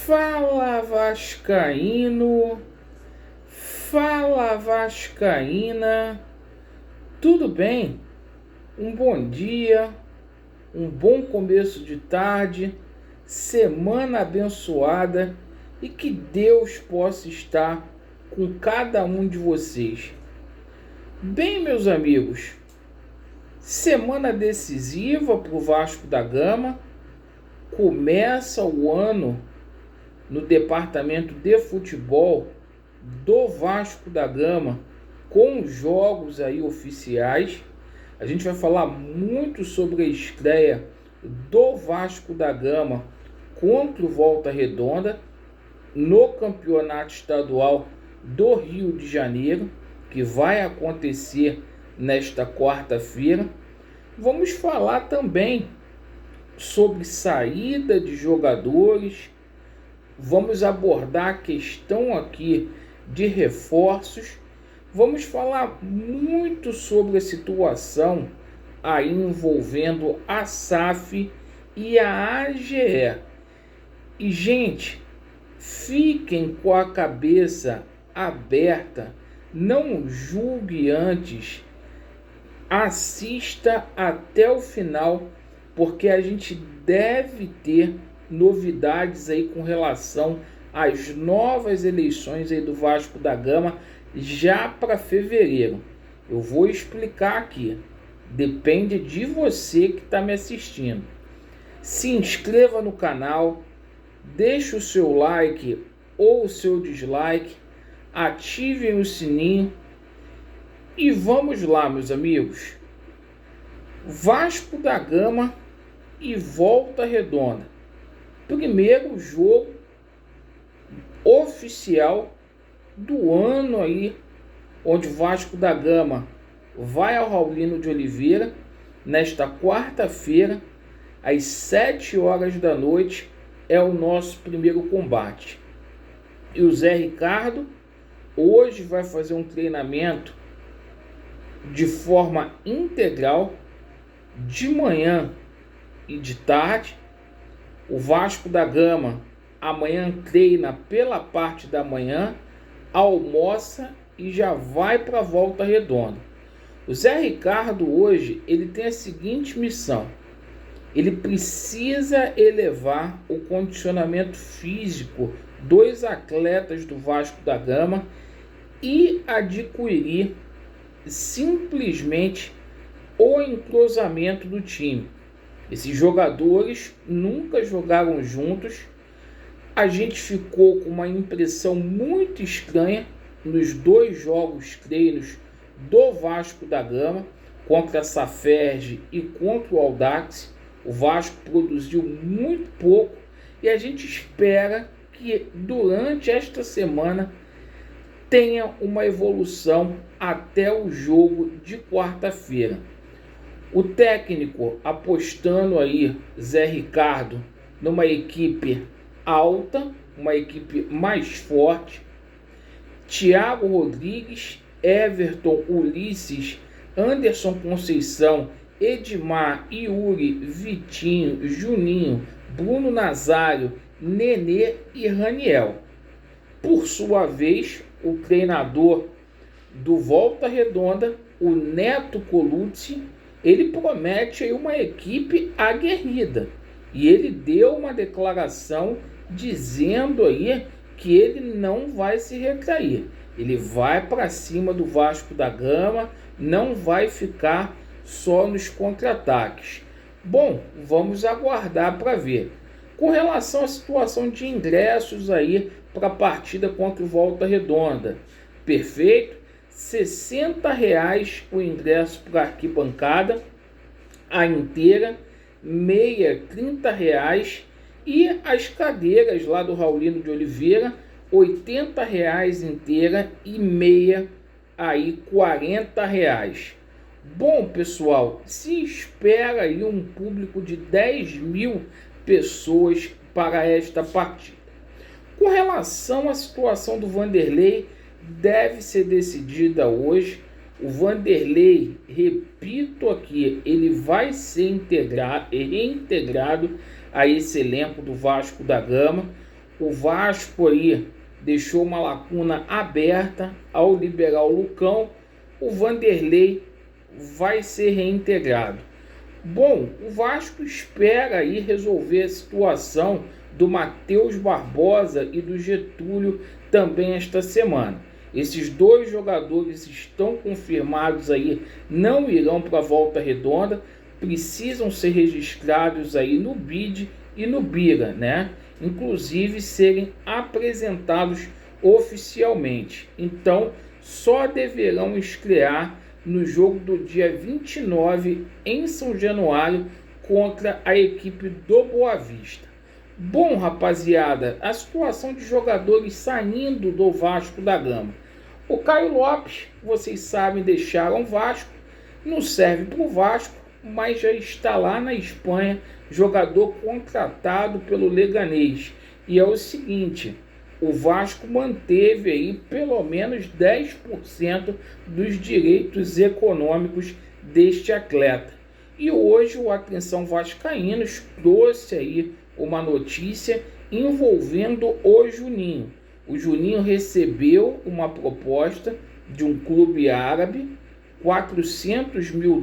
Fala Vascaíno, fala Vascaína, tudo bem? Um bom dia, um bom começo de tarde, semana abençoada e que Deus possa estar com cada um de vocês. Bem, meus amigos, semana decisiva para o Vasco da Gama, começa o ano no departamento de futebol do Vasco da Gama, com jogos aí oficiais. A gente vai falar muito sobre a estreia do Vasco da Gama contra o Volta Redonda no Campeonato Estadual do Rio de Janeiro, que vai acontecer nesta quarta-feira. Vamos falar também sobre saída de jogadores. Vamos abordar a questão aqui de reforços. Vamos falar muito sobre a situação aí envolvendo a SAF e a AGE. E, gente, fiquem com a cabeça aberta. Não julgue antes. Assista até o final, porque a gente deve ter novidades aí com relação às novas eleições aí do Vasco da Gama já para fevereiro. Eu vou explicar aqui. Depende de você que está me assistindo. Se inscreva no canal, deixe o seu like ou o seu dislike, ativem o sininho e vamos lá, meus amigos. Vasco da Gama e Volta Redonda. Primeiro jogo oficial do ano aí, onde o Vasco da Gama vai ao Raulino de Oliveira nesta quarta-feira, às 7 horas da noite, é o nosso primeiro combate. E o Zé Ricardo hoje vai fazer um treinamento de forma integral, de manhã e de tarde. O Vasco da Gama amanhã treina pela parte da manhã, almoça e já vai para a Volta Redonda. O Zé Ricardo hoje ele tem a seguinte missão: ele precisa elevar o condicionamento físico dos atletas do Vasco da Gama e adquirir simplesmente o entrosamento do time. Esses jogadores nunca jogaram juntos. A gente ficou com uma impressão muito estranha nos dois jogos treinos do Vasco da Gama, contra a Saferj e contra o Audax. O Vasco produziu muito pouco e a gente espera que durante esta semana tenha uma evolução até o jogo de quarta-feira. O técnico apostando aí, Zé Ricardo, numa equipe alta, uma equipe mais forte. Thiago Rodrigues, Everton, Ulisses, Anderson Conceição, Edmar, Yuri, Vitinho, Juninho, Bruno Nazário, Nenê e Raniel. Por sua vez, o treinador do Volta Redonda, o Neto Colucci, ele promete aí uma equipe aguerrida. E ele deu uma declaração dizendo aí que ele não vai se retrair. Ele vai para cima do Vasco da Gama, não vai ficar só nos contra-ataques. Bom, vamos aguardar para ver. Com relação à situação de ingressos aí para a partida contra o Volta Redonda, perfeito, R$ 60,00 o ingresso para a arquibancada, a inteira, meia R$ 30,00 e as cadeiras lá do Raulino de Oliveira, R$ 80,00 inteira e meia aí R$ 40,00. Bom, pessoal, se espera aí um público de 10.000 pessoas para esta partida. Com relação à situação do Vanderlei, deve ser decidida hoje. O Vanderlei, repito aqui, ele vai ser reintegrado a esse elenco do Vasco da Gama. O Vasco aí deixou uma lacuna aberta ao liberar o Lucão. O Vanderlei vai ser reintegrado. Bom, o Vasco espera aí resolver a situação do Matheus Barbosa e do Getúlio também esta semana. Esses dois jogadores estão confirmados aí, não irão para a Volta Redonda, precisam ser registrados aí no BID e no BIRA, né? Inclusive serem apresentados oficialmente. Então, só deverão estrear no jogo do dia 29 em São Januário contra a equipe do Boa Vista. Bom, rapaziada, a situação de jogadores saindo do Vasco da Gama. O Caio Lopes, vocês sabem, deixaram o Vasco, não serve para o Vasco, mas já está lá na Espanha, jogador contratado pelo Leganés. E é o seguinte, o Vasco manteve aí pelo menos 10% dos direitos econômicos deste atleta. E hoje o Atenção Vascaínos trouxe aí uma notícia envolvendo o Juninho. O Juninho recebeu uma proposta de um clube árabe, $400 mil.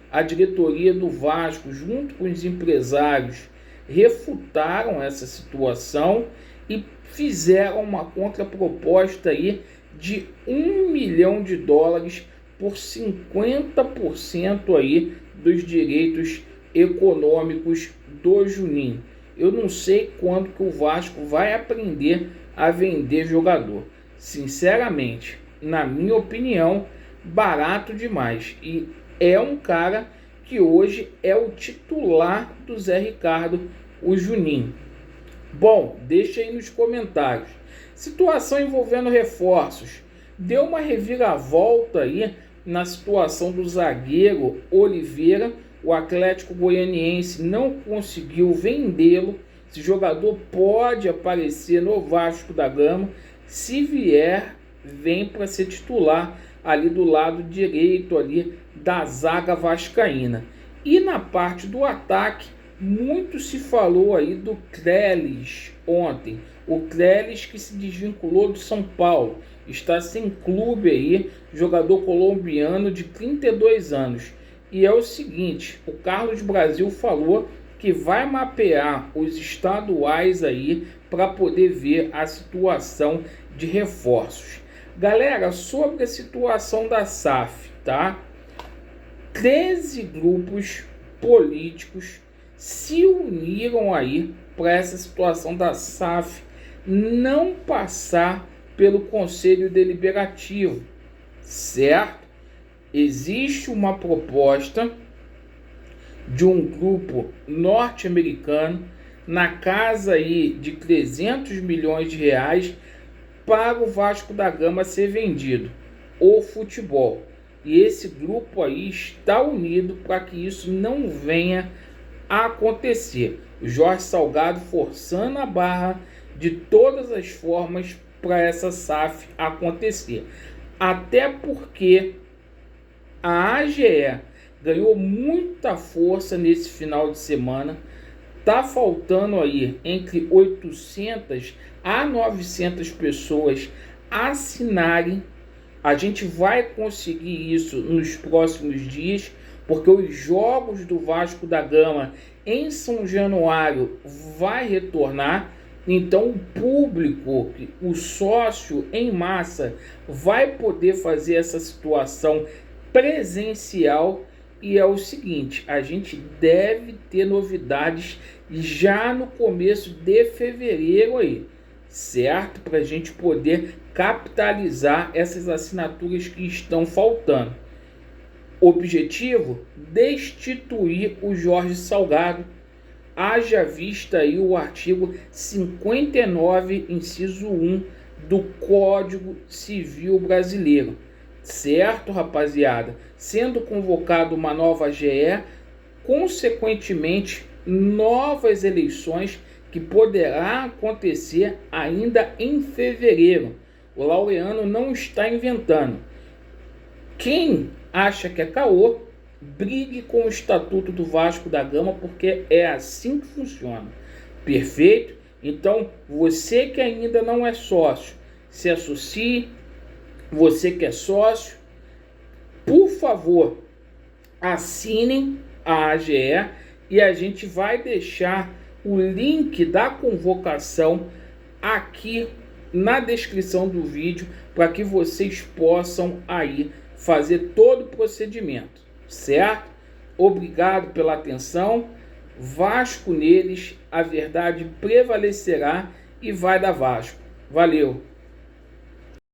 A diretoria do Vasco, junto com os empresários, refutaram essa situação e fizeram uma contraproposta aí de $1 milhão por 50% aí dos direitos econômicos do Juninho. Eu não sei quando que o Vasco vai aprender a vender jogador. Sinceramente, na minha opinião, barato demais. E é um cara que hoje é o titular do Zé Ricardo, o Juninho. Bom, deixa aí nos comentários. Situação envolvendo reforços. Deu uma reviravolta aí na situação do zagueiro Oliveira. O Atlético Goianiense não conseguiu vendê-lo. Esse jogador pode aparecer no Vasco da Gama. Se vier, vem para ser titular ali do lado direito ali da zaga vascaína. E na parte do ataque, muito se falou aí do Trellis ontem. O Trellis que se desvinculou do São Paulo. Está sem clube aí, jogador colombiano de 32 anos. E é o seguinte, o Carlos Brasil falou que vai mapear os estaduais aí para poder ver a situação de reforços. Galera, sobre a situação da SAF, tá? 13 grupos políticos se uniram aí para essa situação da SAF não passar pelo Conselho Deliberativo, certo? Existe uma proposta de um grupo norte-americano na casa aí de R$300 milhões para o Vasco da Gama ser vendido, o futebol. E esse grupo aí está unido para que isso não venha a acontecer. O Jorge Salgado forçando a barra de todas as formas para essa SAF acontecer. Até porque a AGE ganhou muita força nesse final de semana. Tá faltando aí entre 800 a 900 pessoas assinarem. A gente vai conseguir isso nos próximos dias, porque os jogos do Vasco da Gama em São Januário vai retornar. Então o público, o sócio em massa vai poder fazer essa situação presencial. E é o seguinte, a gente deve ter novidades já no começo de fevereiro aí, certo? Para a gente poder capitalizar essas assinaturas que estão faltando. Objetivo: destituir o Jorge Salgado. Haja vista aí o artigo 59, inciso 1 do Código Civil Brasileiro. Certo, rapaziada? Sendo convocada uma nova AGE, consequentemente, novas eleições que poderá acontecer ainda em fevereiro. O Laureano não está inventando. Quem acha que é caô, brigue com o Estatuto do Vasco da Gama, porque é assim que funciona. Perfeito? Então, você que ainda não é sócio, se associe. Você que é sócio, por favor, assinem a AGE e a gente vai deixar o link da convocação aqui na descrição do vídeo para que vocês possam aí fazer todo o procedimento, certo? Obrigado pela atenção. Vasco neles, a verdade prevalecerá e vai dar Vasco. Valeu!